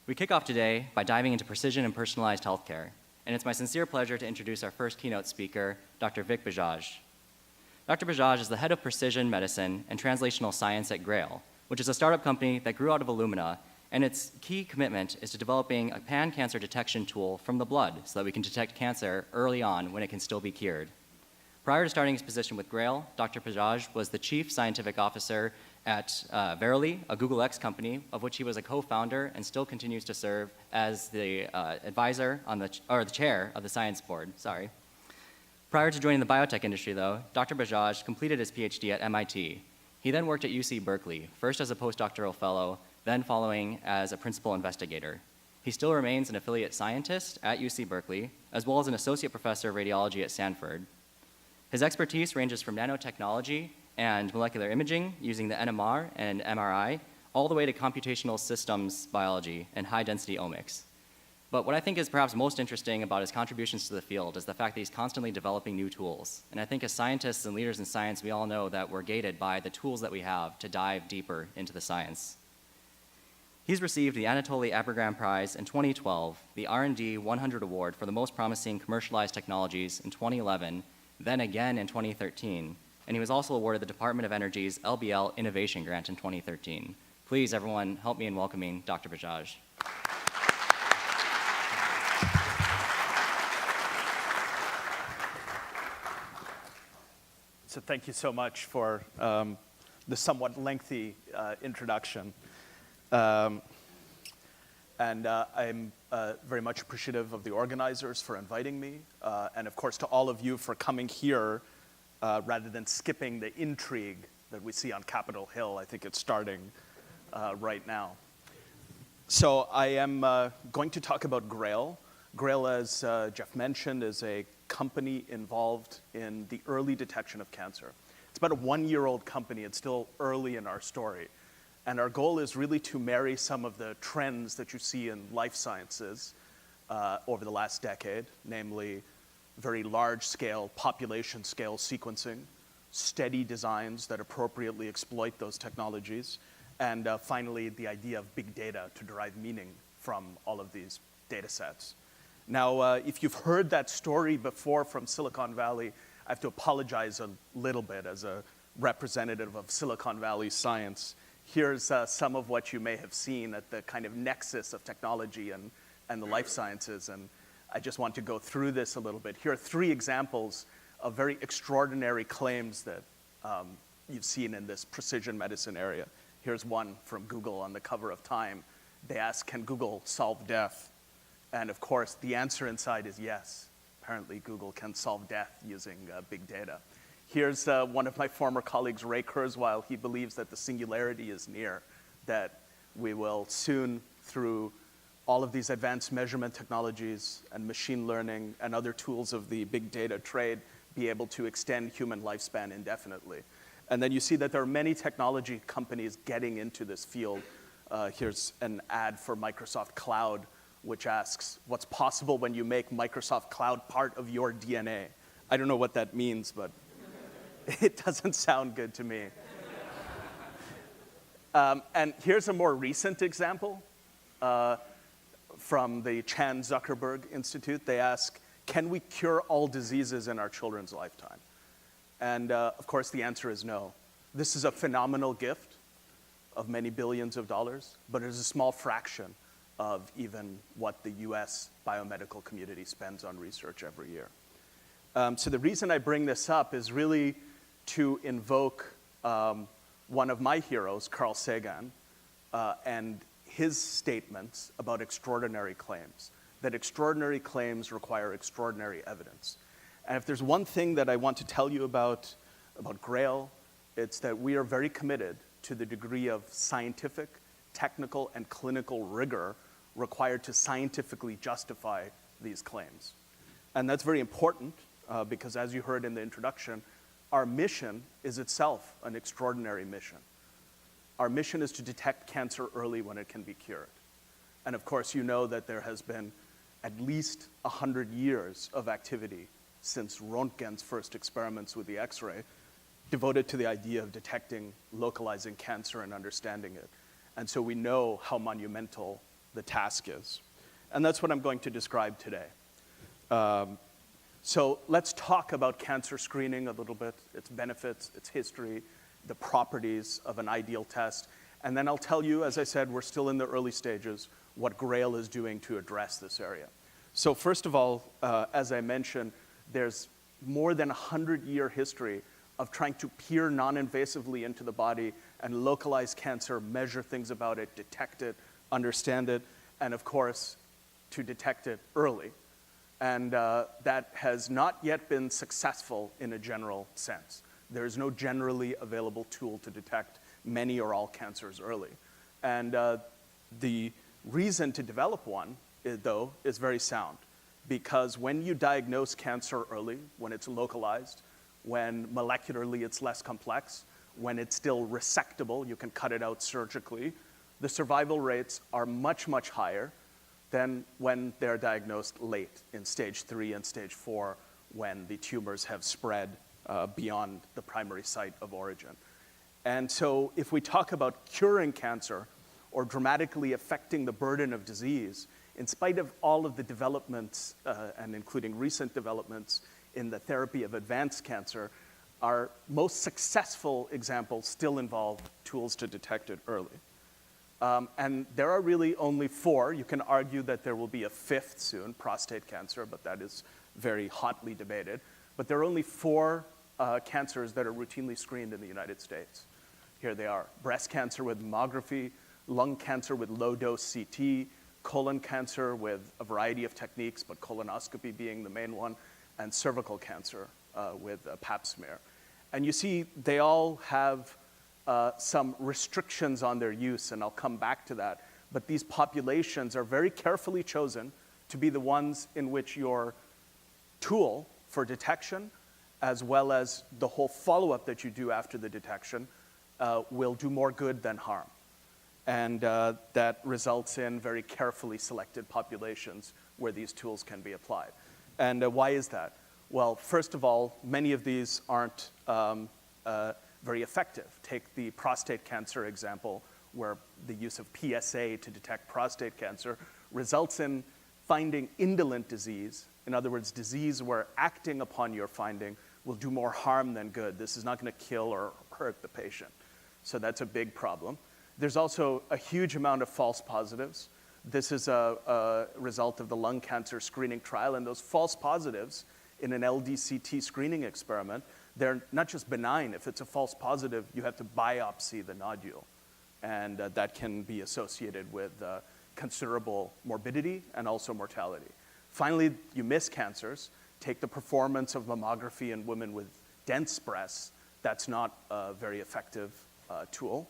We kick off today by diving into precision and personalized healthcare, and it's my sincere pleasure to introduce our first keynote speaker, Dr. Vikram Bajaj. Dr. Bajaj is the head of precision medicine and translational science at Grail, which is a startup company that grew out of Illumina, and its key commitment is to developing a pan-cancer detection tool from the blood so that we can detect cancer early on when it can still be cured. Prior to starting his position with Grail, Dr. Bajaj was the chief scientific officer at Verily, a Google X company, of which he was a co-founder and still continues to serve as the advisor on the chair of the science board. Sorry. Prior to joining the biotech industry, though, Dr. Bajaj completed his PhD at MIT. He then worked at UC Berkeley, first as a postdoctoral fellow, then following as a principal investigator. He still remains an affiliate scientist at UC Berkeley, as well as an associate professor of radiology at Stanford. His expertise ranges from nanotechnology and molecular imaging using the NMR and MRI, all the way to computational systems biology and high-density omics. But what I think is perhaps most interesting about his contributions to the field is the fact that he's constantly developing new tools. And I think as scientists and leaders in science, we all know that we're gated by the tools that we have to dive deeper into the science. He's received the Anatoly Abragram Prize in 2012, the R&D 100 Award for the most promising commercialized technologies in 2011, then again in 2013, and he was also awarded the Department of Energy's LBL Innovation Grant in 2013. Please, everyone, help me in welcoming Dr. Bajaj. So thank you so much for the somewhat lengthy introduction. And I'm very much appreciative of the organizers for inviting me, and of course to all of you for coming here rather than skipping the intrigue that we see on Capitol Hill. I think it's starting right now. So I am going to talk about Grail. Grail, as Jeff mentioned, is a company involved in the early detection of cancer. It's about a one-year-old company. It's still early in our story. And our goal is really to marry some of the trends that you see in life sciences over the last decade, namely very large-scale, population-scale sequencing, steady designs that appropriately exploit those technologies, and finally, the idea of big data to derive meaning from all of these data sets. Now, if you've heard that story before from Silicon Valley, I have to apologize a little bit as a representative of Silicon Valley science. Here's some of what you may have seen at the kind of nexus of technology and the life sciences, and I just want to go through this a little bit. Here are three examples of very extraordinary claims that you've seen in this precision medicine area. Here's one from Google on the cover of Time. They ask, can Google solve death? And of course, the answer inside is yes. Apparently, Google can solve death using big data. Here's one of my former colleagues, Ray Kurzweil. He believes that the singularity is near, that we will soon, through all of these advanced measurement technologies and machine learning and other tools of the big data trade, be able to extend human lifespan indefinitely. And then you see that there are many technology companies getting into this field. Here's an ad for Microsoft Cloud, which asks, what's possible when you make Microsoft Cloud part of your DNA? I don't know what that means, but it doesn't sound good to me. And here's a more recent example from the Chan Zuckerberg Institute. They ask, can we cure all diseases in our children's lifetime? And of course, the answer is no. This is a phenomenal gift of many billions of dollars, but it is a small fraction of even what the US biomedical community spends on research every year. So the reason I bring this up is really to invoke one of my heroes, Carl Sagan, and his statements about extraordinary claims, that extraordinary claims require extraordinary evidence. And if there's one thing that I want to tell you about Grail, it's that we are very committed to the degree of scientific, technical, and clinical rigor required to scientifically justify these claims. And that's very important because, as you heard in the introduction, our mission is itself an extraordinary mission. Our mission is to detect cancer early when it can be cured. And of course, you know that there has been at least 100 years of activity since Röntgen's first experiments with the X-ray devoted to the idea of detecting, localizing cancer and understanding it. And so we know how monumental the task is. And that's what I'm going to describe today. So let's talk about cancer screening a little bit, its benefits, its history, the properties of an ideal test. And then I'll tell you, as I said, we're still in the early stages, what Grail is doing to address this area. So first of all, as I mentioned, there's more than 100-year history of trying to peer non-invasively into the body and localize cancer, measure things about it, detect it, understand it, and of course, to detect it early. And that has not yet been successful in a general sense. There is no generally available tool to detect many or all cancers early. And the reason to develop one, though, is very sound. Because when you diagnose cancer early, when it's localized, when molecularly it's less complex, when it's still resectable, you can cut it out surgically, the survival rates are much, much higher than when they're diagnosed late in stage 3 and stage 4, when the tumors have spread beyond the primary site of origin. And so if we talk about curing cancer or dramatically affecting the burden of disease, in spite of all of the developments, and including recent developments in the therapy of advanced cancer, our most successful examples still involve tools to detect it early. And there are really only 4. You can argue that there will be a 5th soon, prostate cancer, but that is very hotly debated. But there are only 4 cancers that are routinely screened in the United States. Here they are: breast cancer with mammography, lung cancer with low-dose CT, colon cancer with a variety of techniques, but colonoscopy being the main one, and cervical cancer with a pap smear. And you see, they all have some restrictions on their use, and I'll come back to that. But these populations are very carefully chosen to be the ones in which your tool for detection, as well as the whole follow-up that you do after the detection, will do more good than harm. And that results in very carefully selected populations where these tools can be applied. And why is that? Well, first of all, many of these aren't very effective. Take the prostate cancer example, where the use of PSA to detect prostate cancer results in finding indolent disease. In other words, disease where acting upon your finding will do more harm than good. This is not going to kill or hurt the patient. So that's a big problem. There's also a huge amount of false positives. This is a result of the lung cancer screening trial, and those false positives in an LDCT screening experiment, they're not just benign. If it's a false positive, you have to biopsy the nodule, and that can be associated with considerable morbidity and also mortality. Finally, you miss cancers. Take the performance of mammography in women with dense breasts. That's not a very effective tool.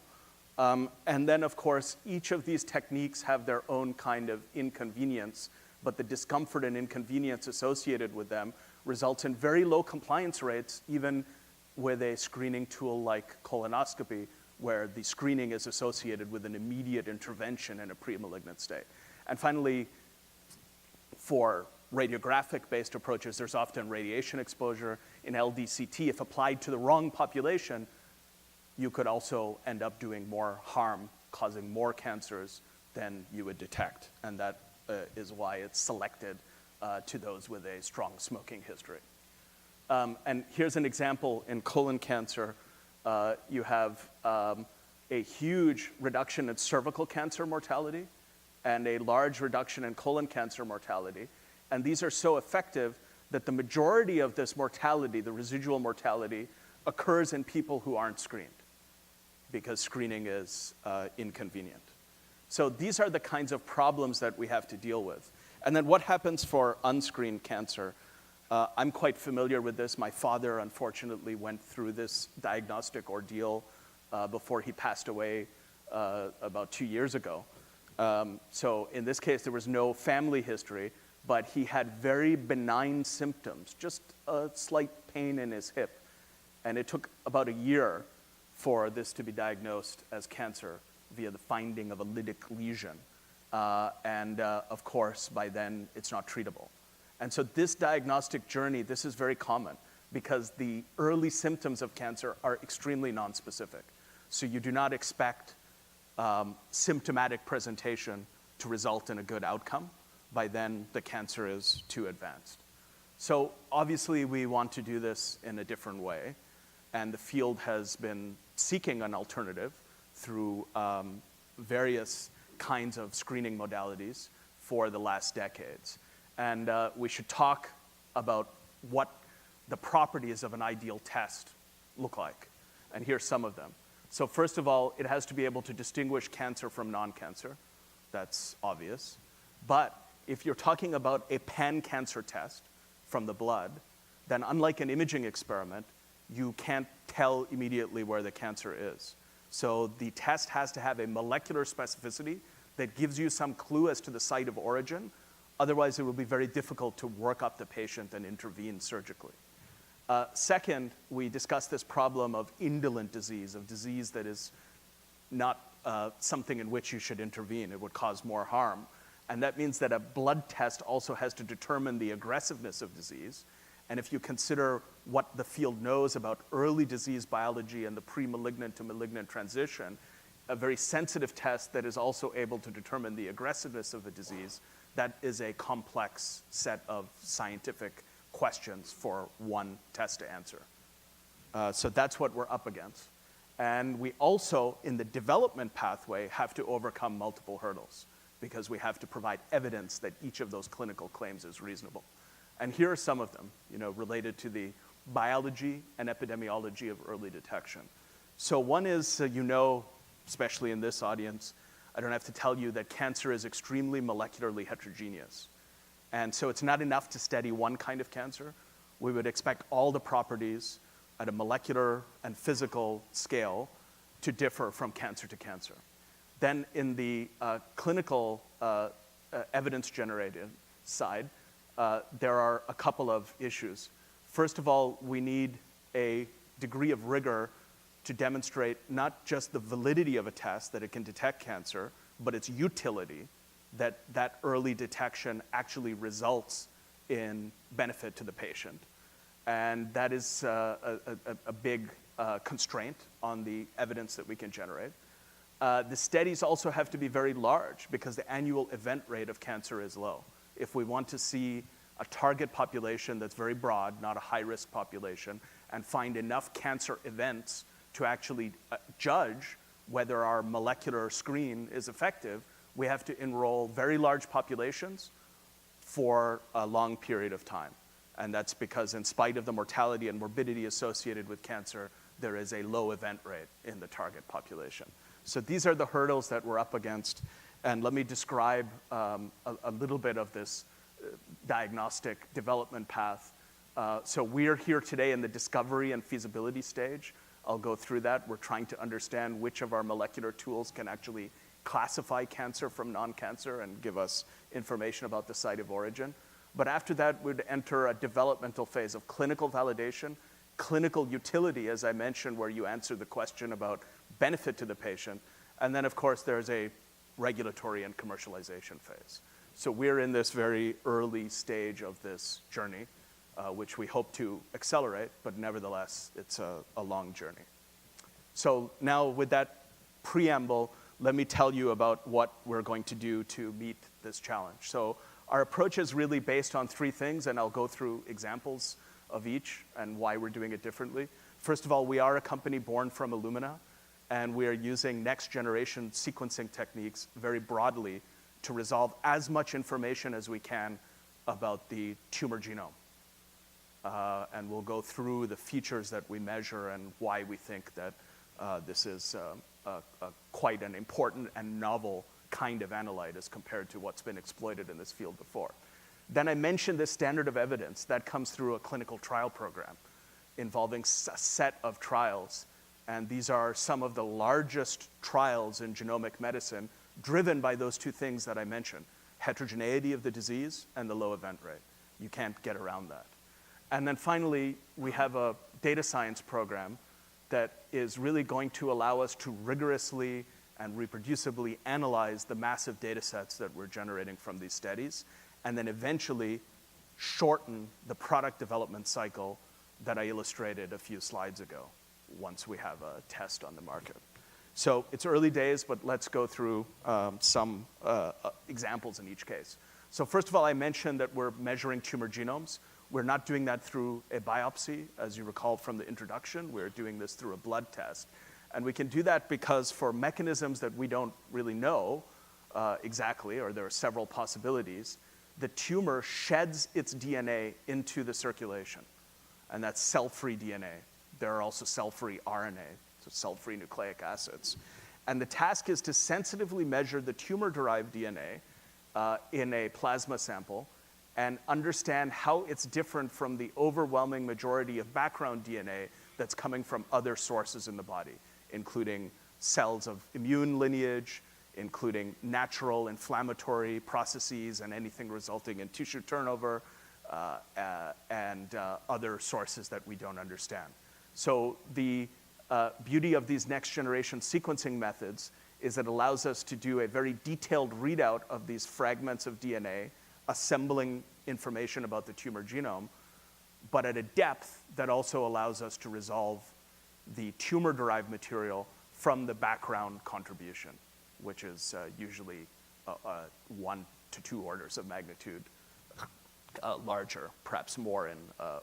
And then, of course, each of these techniques have their own kind of inconvenience, but the discomfort and inconvenience associated with them results in very low compliance rates, even with a screening tool like colonoscopy, where the screening is associated with an immediate intervention in a pre-malignant state. And finally, for radiographic-based approaches, there's often radiation exposure. In LDCT, if applied to the wrong population, you could also end up doing more harm, causing more cancers than you would detect. And that is why it's selected to those with a strong smoking history. And here's an example in colon cancer. You have a huge reduction in cervical cancer mortality and a large reduction in colon cancer mortality. And these are so effective that the majority of this mortality, the residual mortality, occurs in people who aren't screened, because screening is inconvenient. So these are the kinds of problems that we have to deal with. And then what happens for unscreened cancer? I'm quite familiar with this. My father, unfortunately, went through this diagnostic ordeal before he passed away about 2 years ago. So in this case, there was no family history, but he had very benign symptoms, just a slight pain in his hip. And it took about a year for this to be diagnosed as cancer via the finding of a lytic lesion. Of course, by then, it's not treatable. And so this diagnostic journey, this is very common because the early symptoms of cancer are extremely nonspecific. So you do not expect symptomatic presentation to result in a good outcome. By then, the cancer is too advanced. So obviously, we want to do this in a different way, and the field has been seeking an alternative through various kinds of screening modalities for the last decades. And we should talk about what the properties of an ideal test look like. And here's some of them. So first of all, it has to be able to distinguish cancer from non-cancer. That's obvious. But if you're talking about a pan-cancer test from the blood, then unlike an imaging experiment, you can't tell immediately where the cancer is. So the test has to have a molecular specificity that gives you some clue as to the site of origin. Otherwise, it will be very difficult to work up the patient and intervene surgically. Second, we discussed this problem of indolent disease, of disease that is not something in which you should intervene. It would cause more harm. And that means that a blood test also has to determine the aggressiveness of disease. And if you consider what the field knows about early disease biology and the pre-malignant to malignant transition, a very sensitive test that is also able to determine the aggressiveness of the disease, that is a complex set of scientific questions for one test to answer. So that's what we're up against. And we also, in the development pathway, have to overcome multiple hurdles because we have to provide evidence that each of those clinical claims is reasonable. And here are some of them, related to the biology and epidemiology of early detection. So one is, especially in this audience, I don't have to tell you that cancer is extremely molecularly heterogeneous. And so it's not enough to study one kind of cancer. We would expect all the properties at a molecular and physical scale to differ from cancer to cancer. Then in the clinical evidence generated side, there are a couple of issues. First of all, we need a degree of rigor to demonstrate not just the validity of a test, that it can detect cancer, but its utility, that early detection actually results in benefit to the patient. And that is a big constraint on the evidence that we can generate. The studies also have to be very large because the annual event rate of cancer is low. If we want to see a target population that's very broad, not a high-risk population, and find enough cancer events to actually judge whether our molecular screen is effective, we have to enroll very large populations for a long period of time. And that's because in spite of the mortality and morbidity associated with cancer, there is a low event rate in the target population. So these are the hurdles that we're up against. And let me describe a little bit of this diagnostic development path. So we're here today in the discovery and feasibility stage. I'll go through that. We're trying to understand which of our molecular tools can actually classify cancer from non-cancer and give us information about the site of origin. But after that, we'd enter a developmental phase of clinical validation, clinical utility, as I mentioned, where you answer the question about benefit to the patient. And then, of course, there's a regulatory and commercialization phase. So we're in this very early stage of this journey, which we hope to accelerate, but nevertheless, it's a long journey. So now with that preamble, let me tell you about what we're going to do to meet this challenge. So our approach is really based on three things, and I'll go through examples of each and why we're doing it differently. First of all, we are a company born from Illumina, and we are using next-generation sequencing techniques very broadly to resolve as much information as we can about the tumor genome. And we'll go through the features that we measure and why we think that this is quite an important and novel kind of analyte as compared to what's been exploited in this field before. Then I mentioned this standard of evidence that comes through a clinical trial program involving a set of trials. And these are some of the largest trials in genomic medicine driven by those two things that I mentioned, heterogeneity of the disease and the low event rate. You can't get around that. And then finally, we have a data science program that is really going to allow us to rigorously and reproducibly analyze the massive data sets that we're generating from these studies, and then eventually shorten the product development cycle that I illustrated a few slides ago once we have a test on the market. So it's early days, but let's go through some examples in each case. So first of all, I mentioned that we're measuring tumor genomes. We're not doing that through a biopsy, as you recall from the introduction. We're doing this through a blood test. And we can do that because for mechanisms that we don't really know exactly, or there are several possibilities, the tumor sheds its DNA into the circulation. And that's cell-free DNA. There are also cell-free RNA, so cell-free nucleic acids. And the task is to sensitively measure the tumor-derived DNA in a plasma sample and understand how it's different from the overwhelming majority of background DNA that's coming from other sources in the body, including cells of immune lineage, including natural inflammatory processes and anything resulting in tissue turnover, and other sources that we don't understand. So the beauty of these next generation sequencing methods is it allows us to do a very detailed readout of these fragments of DNA, assembling information about the tumor genome, but at a depth that also allows us to resolve the tumor-derived material from the background contribution, which is usually 1 to 2 orders of magnitude larger, perhaps more in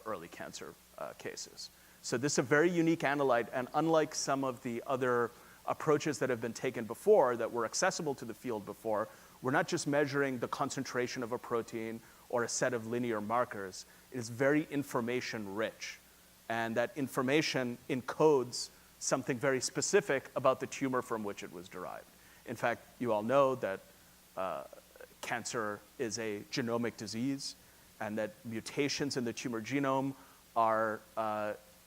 early cancer cases. So this is a very unique analyte, and unlike some of the other approaches that have been taken before that were accessible to the field before, we're not just measuring the concentration of a protein or a set of linear markers. It is very information-rich, and that information encodes something very specific about the tumor from which it was derived. In fact, you all know that cancer is a genomic disease, and that mutations in the tumor genome are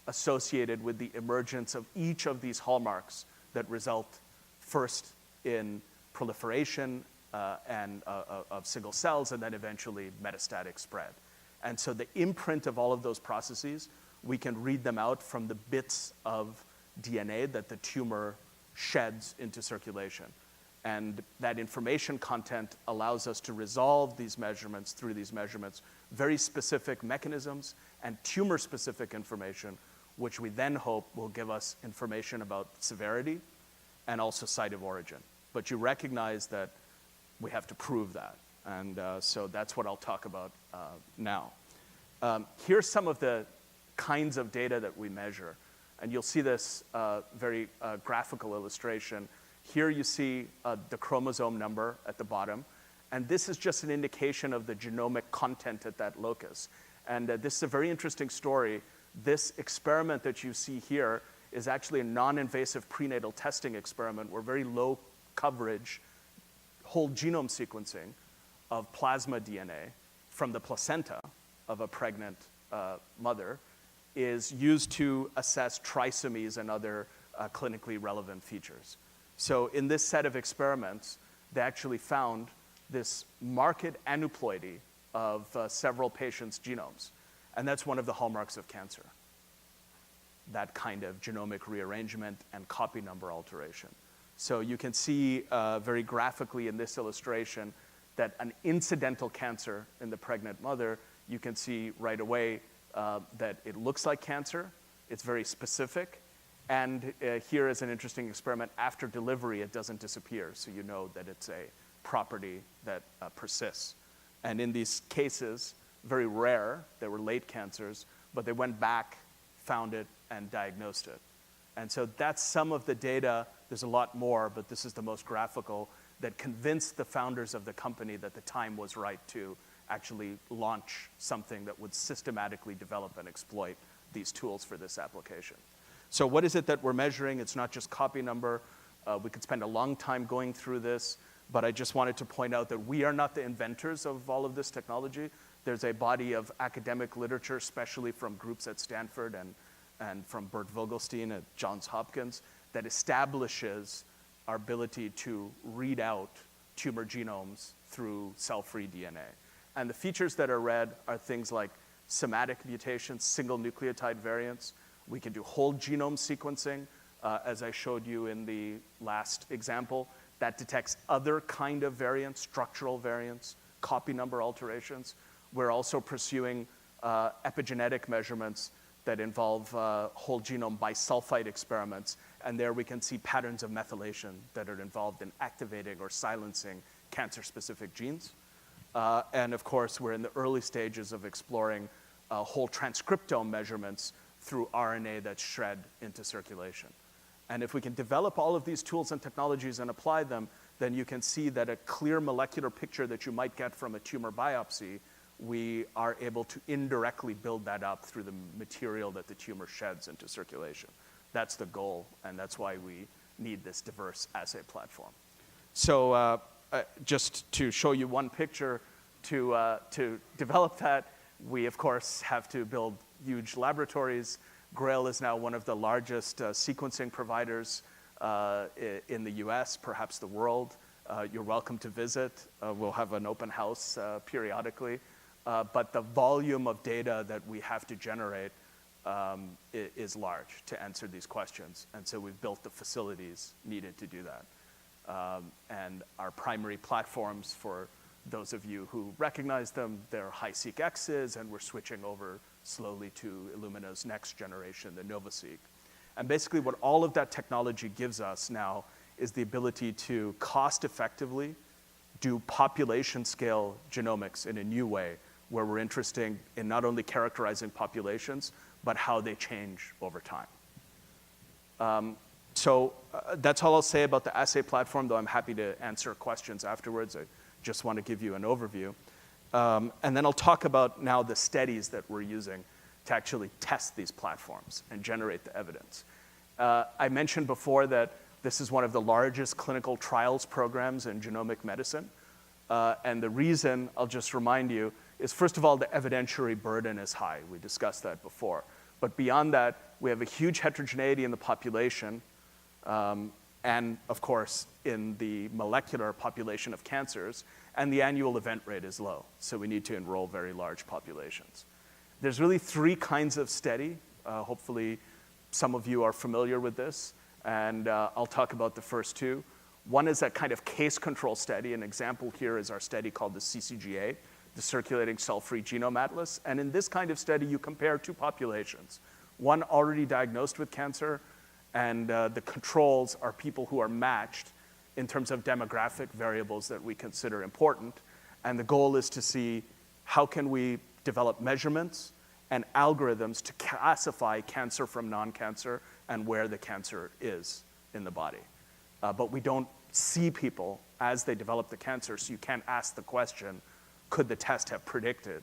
associated with the emergence of each of these hallmarks that result first in proliferation of single cells and then eventually metastatic spread. And so the imprint of all of those processes, we can read them out from the bits of DNA that the tumor sheds into circulation. And that information content allows us to resolve these measurements through these measurements, very specific mechanisms and tumor-specific information, which we then hope will give us information about severity and also site of origin. But you recognize that we have to prove that. And so that's what I'll talk about now. Here's some of the kinds of data that we measure. And you'll see this very graphical illustration. Here you see the chromosome number at the bottom. And this is just an indication of the genomic content at that locus. And this is a very interesting story. This experiment that you see here is actually a non-invasive prenatal testing experiment where very low coverage whole genome sequencing of plasma DNA from the placenta of a pregnant mother is used to assess trisomies and other clinically relevant features. So in this set of experiments, they actually found this marked aneuploidy of several patients' genomes. And that's one of the hallmarks of cancer, that kind of genomic rearrangement and copy number alteration. So you can see very graphically in this illustration that an incidental cancer in the pregnant mother, you can see right away that it looks like cancer. It's very specific. And here is an interesting experiment. After delivery, it doesn't disappear. So you know that it's a property that persists. And in these cases, very rare, they were late cancers, but they went back, found it, and diagnosed it. And so that's some of the data. There's a lot more, but this is the most graphical that convinced the founders of the company that the time was right to actually launch something that would systematically develop and exploit these tools for this application. So what is it that we're measuring? It's not just copy number. We could spend a long time going through this, but I just wanted to point out that we are not the inventors of all of this technology. There's a body of academic literature, especially from groups at Stanford and from Bert Vogelstein at Johns Hopkins, that establishes our ability to read out tumor genomes through cell-free DNA. And the features that are read are things like somatic mutations, single nucleotide variants. We can do whole genome sequencing, as I showed you in the last example. That detects other kind of variants, structural variants, copy number alterations. We're also pursuing epigenetic measurements that involve whole genome bisulfite experiments. And there we can see patterns of methylation that are involved in activating or silencing cancer-specific genes. And of course, we're in the early stages of exploring whole transcriptome measurements through RNA that's shred into circulation. And if we can develop all of these tools and technologies and apply them, then you can see that a clear molecular picture that you might get from a tumor biopsy, we are able to indirectly build that up through the material that the tumor sheds into circulation. That's the goal, and that's why we need this diverse assay platform. So just to show you one picture, to develop that, we, of course, have to build huge laboratories. Grail is now one of the largest sequencing providers in the US, perhaps the world. You're welcome to visit. We'll have an open house periodically. But the volume of data that we have to generate is large to answer these questions. And so we've built the facilities needed to do that. And our primary platforms, for those of you who recognize them, they're HiSeq X's, and we're switching over slowly to Illumina's next generation, the NovaSeq. And basically what all of that technology gives us now is the ability to cost effectively do population scale genomics in a new way, where we're interested in not only characterizing populations, but how they change over time. So that's all I'll say about the assay platform, though I'm happy to answer questions afterwards. I just want to give you an overview. And then I'll talk about now the studies that we're using to actually test these platforms and generate the evidence. I mentioned before that this is one of the largest clinical trials programs in genomic medicine. And the reason, I'll just remind you, is first of all, the evidentiary burden is high. We discussed that before. But beyond that, we have a huge heterogeneity in the population, and of course, in the molecular population of cancers, and the annual event rate is low. So we need to enroll very large populations. There's really three kinds of study. Hopefully, some of you are familiar with this, and I'll talk about the first two. One is that kind of case control study. An example here is our study called the CCGA, the Circulating Cell-Free Genome Atlas. And in this kind of study, you compare two populations. One already diagnosed with cancer, and the controls are people who are matched in terms of demographic variables that we consider important. And the goal is to see how can we develop measurements and algorithms to classify cancer from non-cancer and where the cancer is in the body. But we don't see people as they develop the cancer, so you can't ask the question, could the test have predicted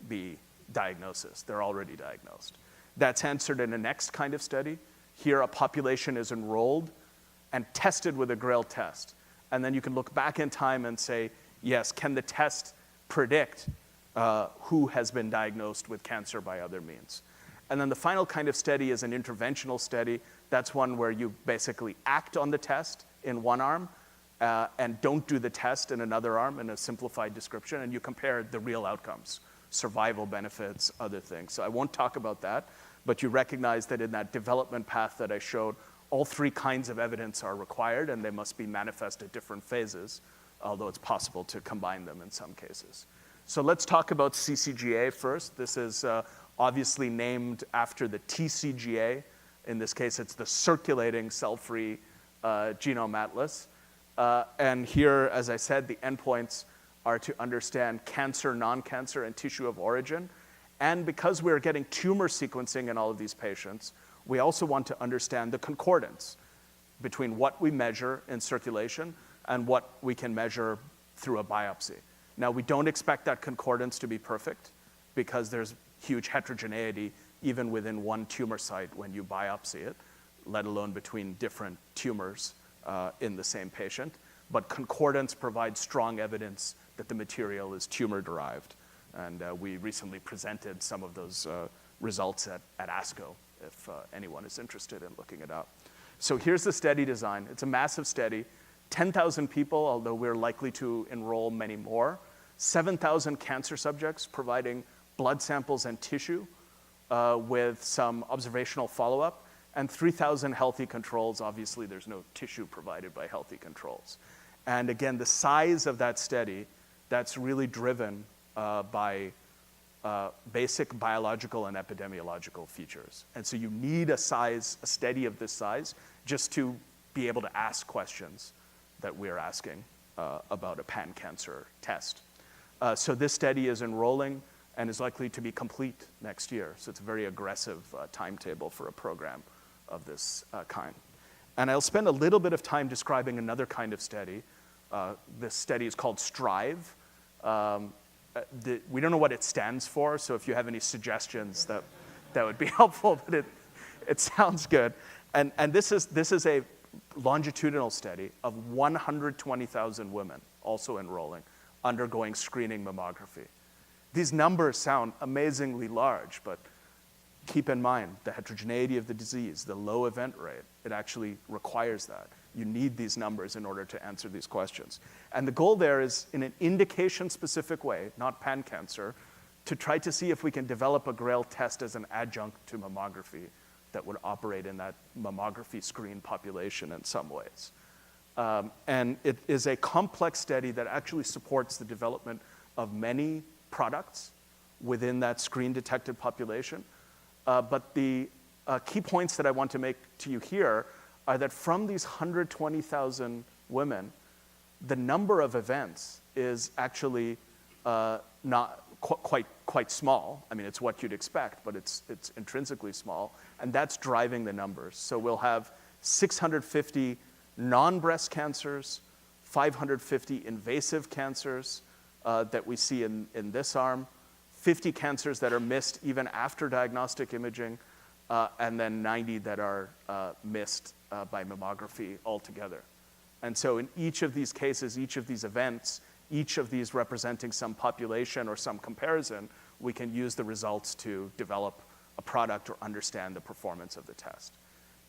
the diagnosis? They're already diagnosed. That's answered in the next kind of study. Here, a population is enrolled and tested with a Grail test. And then you can look back in time and say, yes, can the test predict who has been diagnosed with cancer by other means? And then the final kind of study is an interventional study. That's one where you basically act on the test in one arm and don't do the test in another arm in a simplified description, and you compare the real outcomes, survival benefits, other things. So I won't talk about that, but you recognize that in that development path that I showed, all three kinds of evidence are required, and they must be manifest at different phases, although it's possible to combine them in some cases. So let's talk about CCGA first. This is obviously named after the TCGA. In this case, it's the Circulating Cell-Free Genome Atlas. And here, as I said, the endpoints are to understand cancer, non-cancer, and tissue of origin. And because we're getting tumor sequencing in all of these patients, we also want to understand the concordance between what we measure in circulation and what we can measure through a biopsy. Now, we don't expect that concordance to be perfect because there's huge heterogeneity even within one tumor site when you biopsy it, let alone between different tumors in the same patient. But concordance provides strong evidence that the material is tumor-derived. And we recently presented some of those results at ASCO, if anyone is interested in looking it up. So here's the study design. It's a massive study. 10,000 people, although we're likely to enroll many more. 7,000 cancer subjects providing blood samples and tissue with some observational follow-up, and 3,000 healthy controls. Obviously, there's no tissue provided by healthy controls. And again, the size of that study, that's really driven by basic biological and epidemiological features. And so you need a study of this size, just to be able to ask questions that we're asking about a pan-cancer test. So this study is enrolling and is likely to be complete next year. So it's a very aggressive timetable for a program of this kind. And I'll spend a little bit of time describing another kind of study. This study is called STRIVE. We don't know what it stands for, so if you have any suggestions, that would be helpful, but it sounds good. And this is a longitudinal study of 120,000 women, also enrolling, undergoing screening mammography. These numbers sound amazingly large, but keep in mind the heterogeneity of the disease, the low event rate. It actually requires that. You need these numbers in order to answer these questions. And the goal there is, in an indication-specific way, not pan-cancer, to try to see if we can develop a Grail test as an adjunct to mammography that would operate in that mammography screen population in some ways. And it is a complex study that actually supports the development of many products within that screen-detected population. But the key points that I want to make to you here are that from these 120,000 women, the number of events is actually not quite small. I mean, it's what you'd expect, but it's intrinsically small, and that's driving the numbers. So we'll have 650 non-breast cancers, 550 invasive cancers that we see in this arm, 50 cancers that are missed even after diagnostic imaging, and then 90 that are missed by mammography altogether. And so in each of these cases, each of these events, each of these representing some population or some comparison, we can use the results to develop a product or understand the performance of the test.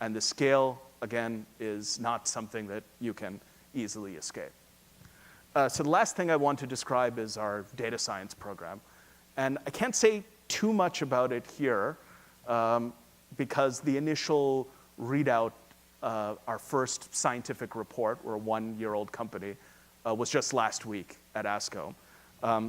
And the scale, again, is not something that you can easily escape. So the last thing I want to describe is our data science program. And I can't say too much about it here because the initial readout, our first scientific report, we're a one-year-old company, was just last week at ASCO.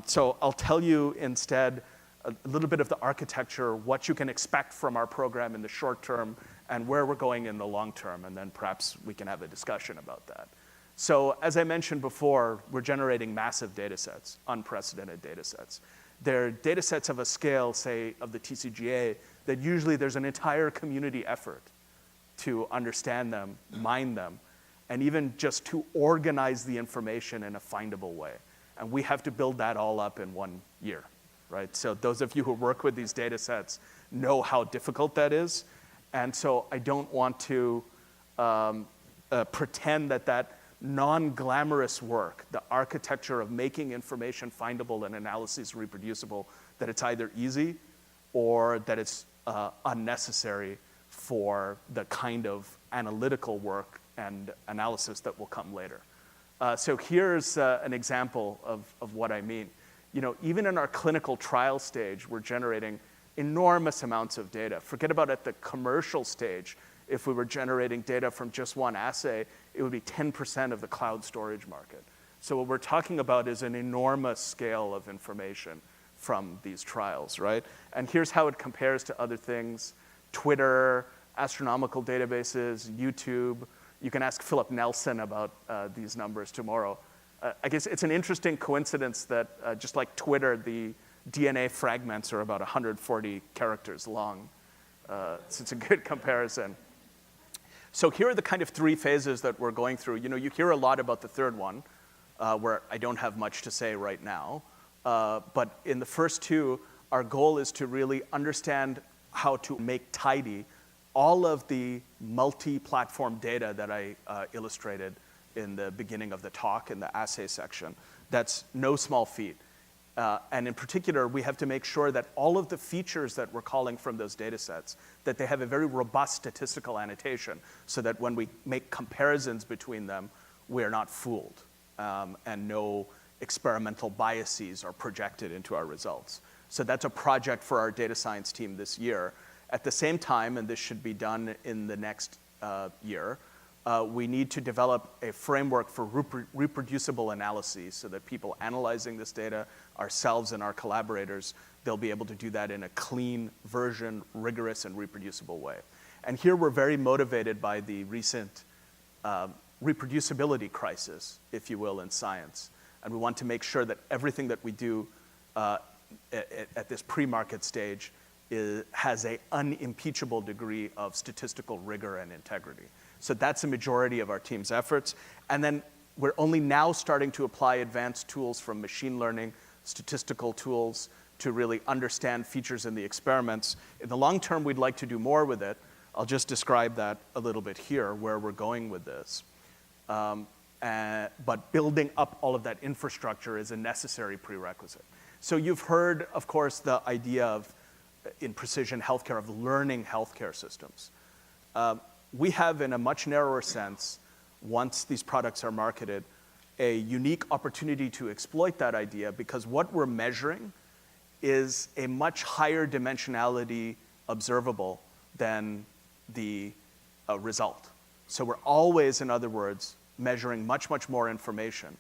So I'll tell you instead a little bit of the architecture, what you can expect from our program in the short term, and where we're going in the long term, and then perhaps we can have a discussion about that. So as I mentioned before, we're generating massive data sets, unprecedented data sets. They're data sets of a scale, say, of the TCGA, that usually there's an entire community effort to understand them, mine them, and even just to organize the information in a findable way. And we have to build that all up in 1 year, right? So those of you who work with these data sets know how difficult that is. And so I don't want to pretend that non-glamorous work, the architecture of making information findable and analyses reproducible, that it's either easy or that it's unnecessary for the kind of analytical work and analysis that will come later. So here's an example of what I mean. You know, even in our clinical trial stage, we're generating enormous amounts of data. Forget about at the commercial stage. If we were generating data from just one assay, it would be 10% of the cloud storage market. So what we're talking about is an enormous scale of information from these trials, right? And here's how it compares to other things: Twitter, astronomical databases, YouTube. You can ask Philip Nelson about these numbers tomorrow. I guess it's an interesting coincidence that just like Twitter, the DNA fragments are about 140 characters long. So it's a good comparison. So here are the kind of three phases that we're going through. You know, you hear a lot about the third one, where I don't have much to say right now. But in the first two, our goal is to really understand how to make tidy all of the multi-platform data that I illustrated in the beginning of the talk in the assay section. That's no small feat. And in particular, we have to make sure that all of the features that we're calling from those data sets, that they have a very robust statistical annotation so that when we make comparisons between them, we're not fooled and no experimental biases are projected into our results. So that's a project for our data science team this year. At the same time, and this should be done in the next year, we need to develop a framework for reproducible analyses so that people analyzing this data, ourselves and our collaborators, they'll be able to do that in a clean version, rigorous and reproducible way. And here we're very motivated by the recent reproducibility crisis, if you will, in science. And we want to make sure that everything that we do at this pre-market stage has an unimpeachable degree of statistical rigor and integrity. So that's a majority of our team's efforts. And then we're only now starting to apply advanced tools from machine learning, statistical tools, to really understand features in the experiments. In the long term, we'd like to do more with it. I'll just describe that a little bit here, where we're going with this. But building up all of that infrastructure is a necessary prerequisite. So you've heard, of course, the idea of, in precision healthcare, of learning healthcare systems. We have, in a much narrower sense, once these products are marketed, a unique opportunity to exploit that idea, because what we're measuring is a much higher dimensionality observable than the result. So we're always, in other words, measuring much, much more information.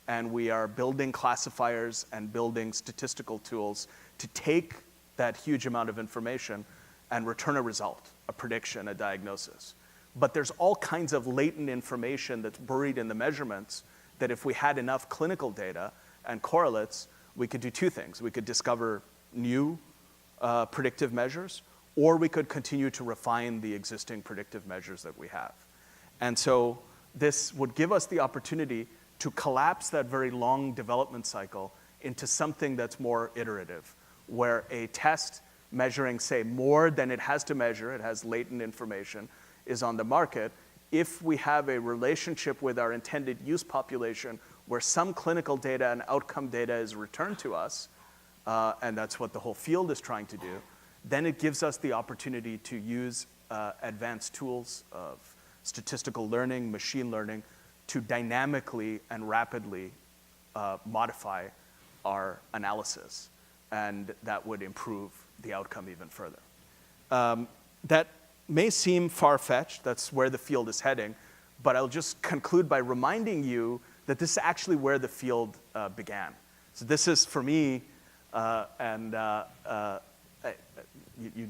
And we are building classifiers and building statistical tools to take that huge amount of information and return a result, a prediction, a diagnosis. But there's all kinds of latent information that's buried in the measurements that if we had enough clinical data and correlates, we could do two things. We could discover new predictive measures, or we could continue to refine the existing predictive measures that we have. And so this would give us the opportunity to collapse that very long development cycle into something that's more iterative, where a test measuring, say, more than it has to measure, it has latent information, is on the market. If we have a relationship with our intended use population where some clinical data and outcome data is returned to us, and that's what the whole field is trying to do, then it gives us the opportunity to use advanced tools of statistical learning, machine learning, to dynamically and rapidly modify our analysis. And that would improve the outcome even further. That may seem far-fetched, that's where the field is heading, but I'll just conclude by reminding you that this is actually where the field began. So this is, for me,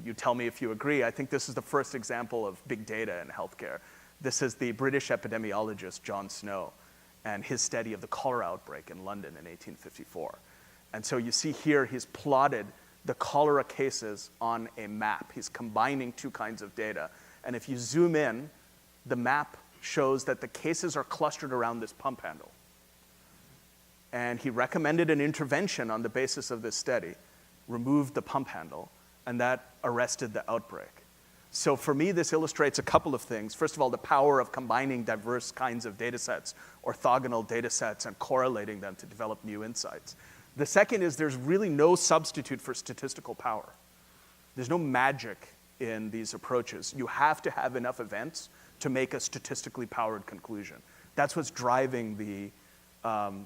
you tell me if you agree, I think this is the first example of big data in healthcare. This is the British epidemiologist John Snow and his study of the cholera outbreak in London in 1854. And so you see here, he's plotted the cholera cases on a map. He's combining two kinds of data. And if you zoom in, the map shows that the cases are clustered around this pump handle. And he recommended an intervention on the basis of this study, removed the pump handle, and that arrested the outbreak. So for me, this illustrates a couple of things. First of all, the power of combining diverse kinds of data sets, orthogonal data sets, and correlating them to develop new insights. The second is there's really no substitute for statistical power. There's no magic in these approaches. You have to have enough events to make a statistically powered conclusion. That's what's driving the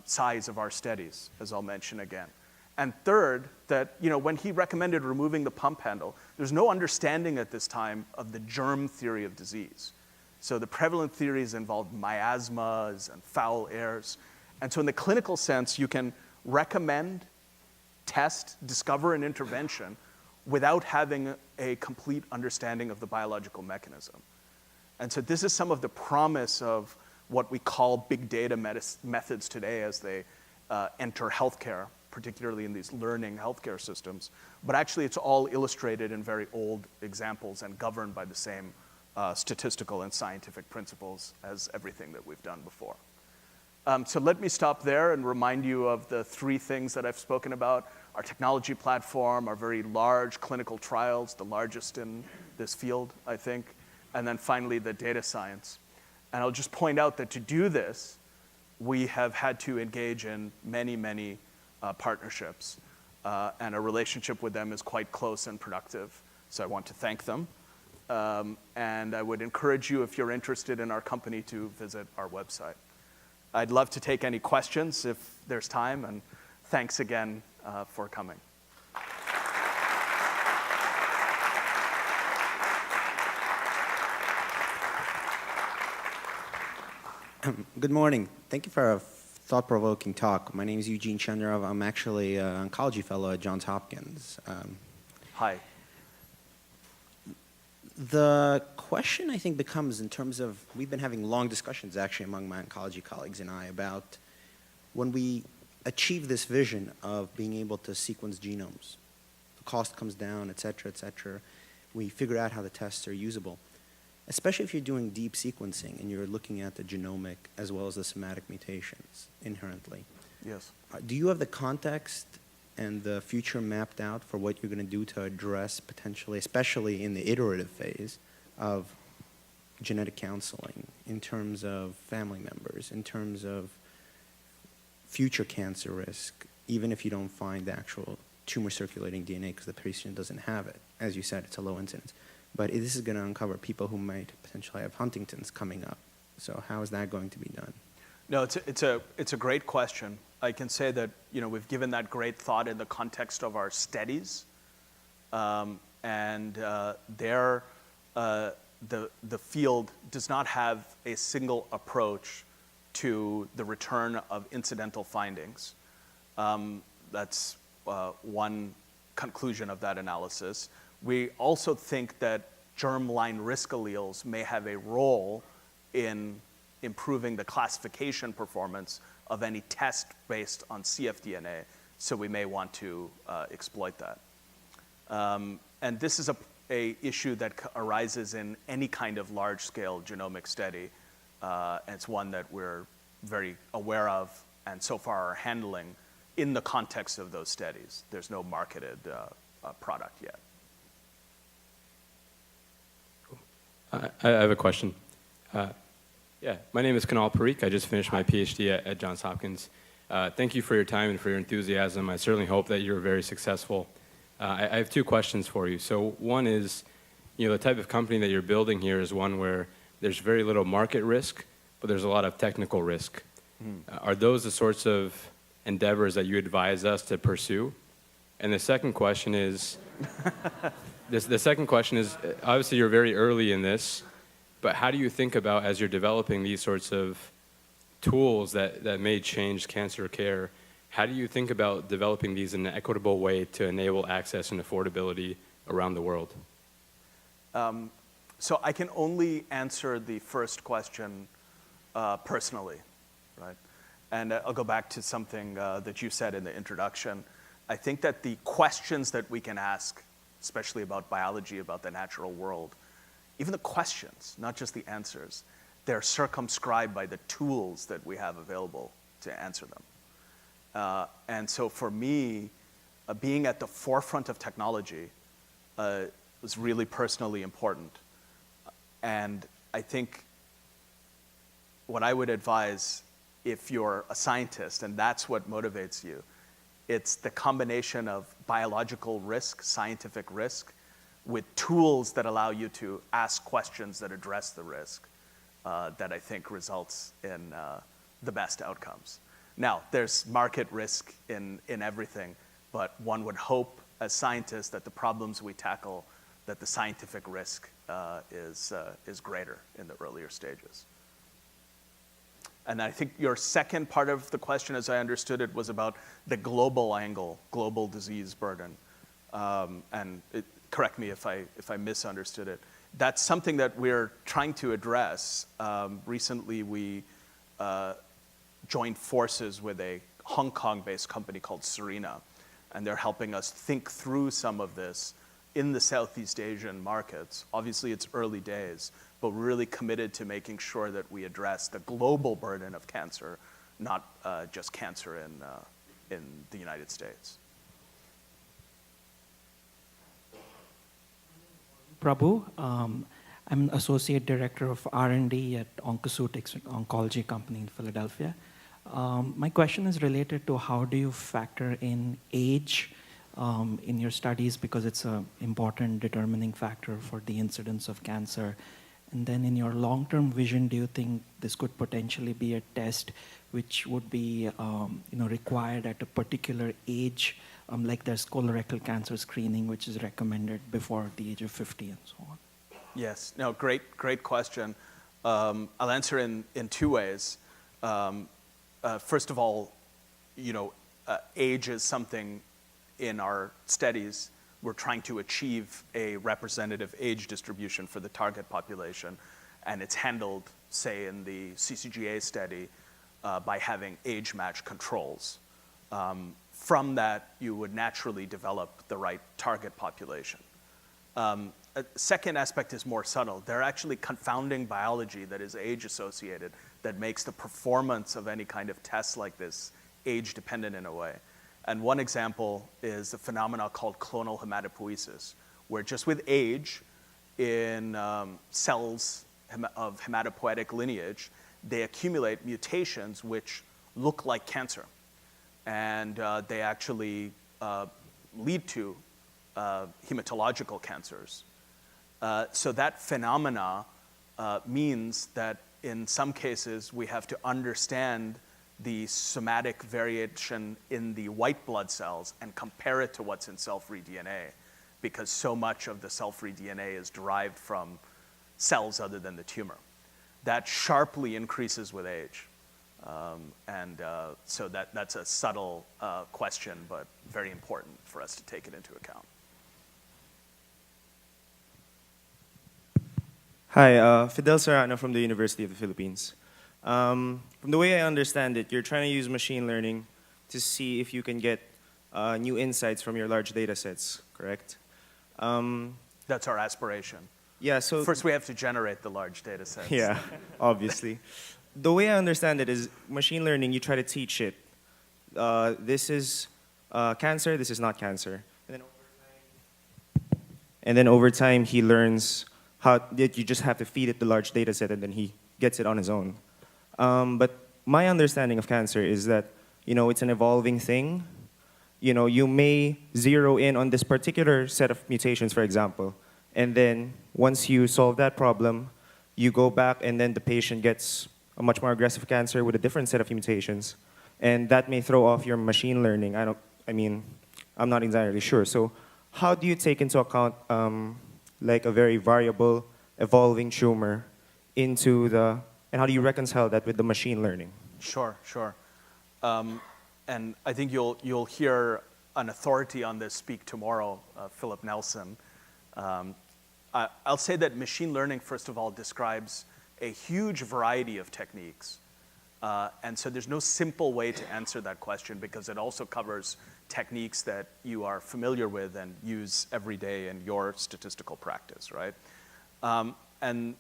size of our studies, as I'll mention again. And third, that when he recommended removing the pump handle, there's no understanding at this time of the germ theory of disease. So the prevalent theories involved miasmas and foul airs. And so in the clinical sense, you can recommend, test, discover an intervention without having a complete understanding of the biological mechanism. And so this is some of the promise of what we call big data methods today as they enter healthcare, particularly in these learning healthcare systems. But actually, it's all illustrated in very old examples and governed by the same statistical and scientific principles as everything that we've done before. So let me stop there and remind you of the three things that I've spoken about: our technology platform, our very large clinical trials, the largest in this field, I think, and then finally the data science. And I'll just point out that to do this, we have had to engage in many, many partnerships, and our relationship with them is quite close and productive. So I want to thank them. And I would encourage you, if you're interested in our company, to visit our website. I'd love to take any questions if there's time, and thanks again for coming. Good morning. Thank you for thought-provoking talk. My name is Eugene Chandrov. I'm actually an oncology fellow at Johns Hopkins. Hi. The question, I think, becomes in terms of, we've been having long discussions actually among my oncology colleagues and I about when we achieve this vision of being able to sequence genomes, the cost comes down, et cetera, we figure out how the tests are usable. Especially if you're doing deep sequencing and you're looking at the genomic as well as the somatic mutations inherently. Yes. Do you have the context and the future mapped out for what you're going to do to address potentially, especially in the iterative phase of genetic counseling, in terms of family members, in terms of future cancer risk, even if you don't find the actual tumor circulating DNA because the patient doesn't have it? As you said, it's a low incidence. But this is going to uncover people who might potentially have Huntington's coming up. So how is that going to be done? No, it's a great question. I can say that we've given that great thought in the context of our studies, and there the field does not have a single approach to the return of incidental findings. That's one conclusion of that analysis. We also think that germline risk alleles may have a role in improving the classification performance of any test based on cfDNA, so we may want to exploit that. And this is a issue that arises in any kind of large-scale genomic study, and it's one that we're very aware of and so far are handling in the context of those studies. There's no marketed product yet. I have a question. Yeah, my name is Kunal Parikh. I just finished my PhD at Johns Hopkins. Thank you for your time and for your enthusiasm. I certainly hope that you're very successful. I have two questions for you. So one is, the type of company that you're building here is one where there's very little market risk, but there's a lot of technical risk. Are those the sorts of endeavors that you advise us to pursue? And the second question is, obviously you're very early in this, but how do you think about, as you're developing these sorts of tools that may change cancer care, how do you think about developing these in an equitable way to enable access and affordability around the world? So I can only answer the first question personally, right? And I'll go back to something that you said in the introduction. I think that the questions that we can ask, especially about biology, about the natural world, even the questions, not just the answers, they're circumscribed by the tools that we have available to answer them. And so for me, being at the forefront of technology was really personally important. And I think what I would advise, if you're a scientist and that's what motivates you, it's the combination of biological risk, scientific risk, with tools that allow you to ask questions that address the risk that I think results in the best outcomes. Now, there's market risk in everything, but one would hope as scientists that the problems we tackle, that the scientific risk is greater in the earlier stages. And I think your second part of the question, as I understood it, was about the global angle, global disease burden. Correct me if I misunderstood it. That's something that we're trying to address. Recently, we joined forces with a Hong Kong-based company called Serena, and they're helping us think through some of this in the Southeast Asian markets. Obviously, it's early days, but we're really committed to making sure that we address the global burden of cancer, not just cancer in the United States. Prabhu, I'm an associate director of R&D at Oncoceutics, an oncology company in Philadelphia. My question is related to how do you factor in age in your studies, because it's an important determining factor for the incidence of cancer. And then in your long-term vision, do you think this could potentially be a test which would be required at a particular age, like there's colorectal cancer screening, which is recommended before the age of 50 and so on? Yes, no, great question. I'll answer in two ways. first of all, age is something in our studies. We're trying to achieve a representative age distribution for the target population, and it's handled, say, in the CCGA study by having age-matched controls. From that, you would naturally develop the right target population. A second aspect is more subtle. They're actually confounding biology that is age-associated that makes the performance of any kind of test like this age-dependent in a way. And one example is a phenomenon called clonal hematopoiesis, where just with age in cells of hematopoietic lineage, they accumulate mutations which look like cancer. And they actually lead to hematological cancers. So that phenomena means that in some cases we have to understand the somatic variation in the white blood cells and compare it to what's in cell-free DNA, because so much of the cell-free DNA is derived from cells other than the tumor. That sharply increases with age. So that's a subtle question, but very important for us to take it into account. Hi, Fidel Serrano from the University of the Philippines. From the way I understand it, you're trying to use machine learning to see if you can get new insights from your large data sets, correct? That's our aspiration. Yeah, so First, we have to generate the large data sets. yeah, obviously. The way I understand it is machine learning, you try to teach it. This is cancer, this is not cancer. And then over time, he learns how that you just have to feed it the large data set and then he gets it on his own. But my understanding of cancer is that, it's an evolving thing. You may zero in on this particular set of mutations, for example, and then once you solve that problem, you go back and then the patient gets a much more aggressive cancer with a different set of mutations. And that may throw off your machine learning. I'm not entirely sure. So how do you take into account like a very variable, evolving tumor and how do you reconcile that with the machine learning? Sure. And I think you'll hear an authority on this speak tomorrow, Philip Nelson. I'll say that machine learning, first of all, describes a huge variety of techniques. And so there's no simple way to answer that question because it also covers techniques that you are familiar with and use every day in your statistical practice, right? And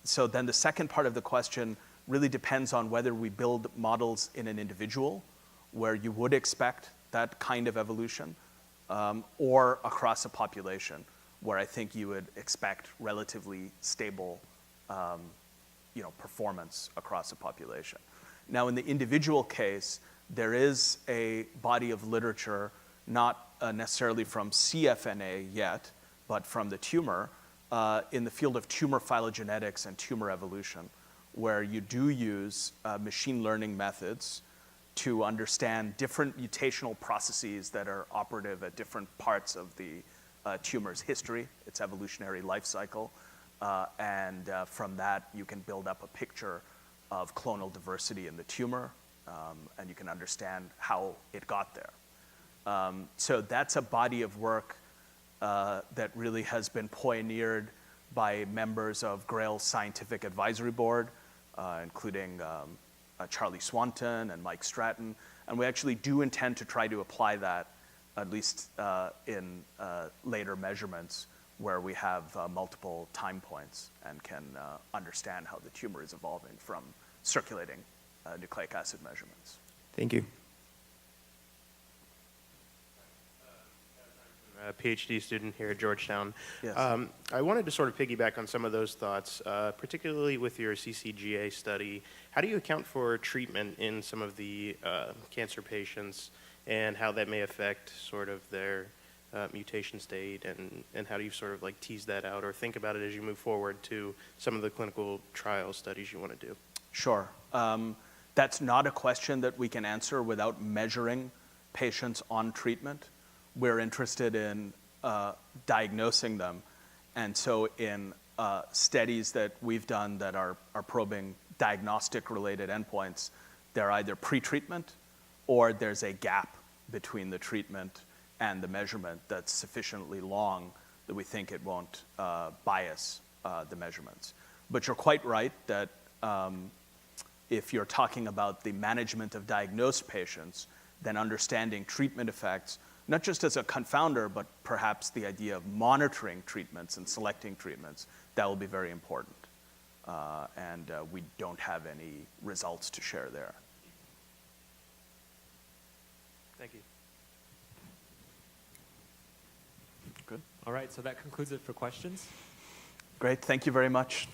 so then the second part of the question really depends on whether we build models in an individual where you would expect that kind of evolution, or across a population where I think you would expect relatively stable performance across a population. Now, in the individual case, there is a body of literature, not necessarily from CFNA yet, but from the tumor, in the field of tumor phylogenetics and tumor evolution, where you do use machine learning methods to understand different mutational processes that are operative at different parts of the tumor's history, its evolutionary life cycle, and from that you can build up a picture of clonal diversity in the tumor, and you can understand how it got there. So that's a body of work that really has been pioneered by members of Grail's scientific advisory board, including Charlie Swanton and Mike Stratton. And we actually do intend to try to apply that, at least in later measurements, where we have multiple time points and can understand how the tumor is evolving from circulating nucleic acid measurements. Thank you. A PhD student here at Georgetown. Yes. I wanted to sort of piggyback on some of those thoughts, particularly with your CCGA study. How do you account for treatment in some of the cancer patients and how that may affect sort of their mutation state, and how do you sort of like tease that out or think about it as you move forward to some of the clinical trial studies you want to do? Sure. That's not a question that we can answer without measuring patients on treatment. We're interested in diagnosing them. And so in studies that we've done that are probing diagnostic-related endpoints, they're either pre-treatment or there's a gap between the treatment and the measurement that's sufficiently long that we think it won't bias the measurements. But you're quite right that if you're talking about the management of diagnosed patients, then understanding treatment effects, not just as a confounder, but perhaps the idea of monitoring treatments and selecting treatments, that will be very important. And we don't have any results to share there. Thank you. Good. All right, so that concludes it for questions. Great, thank you very much.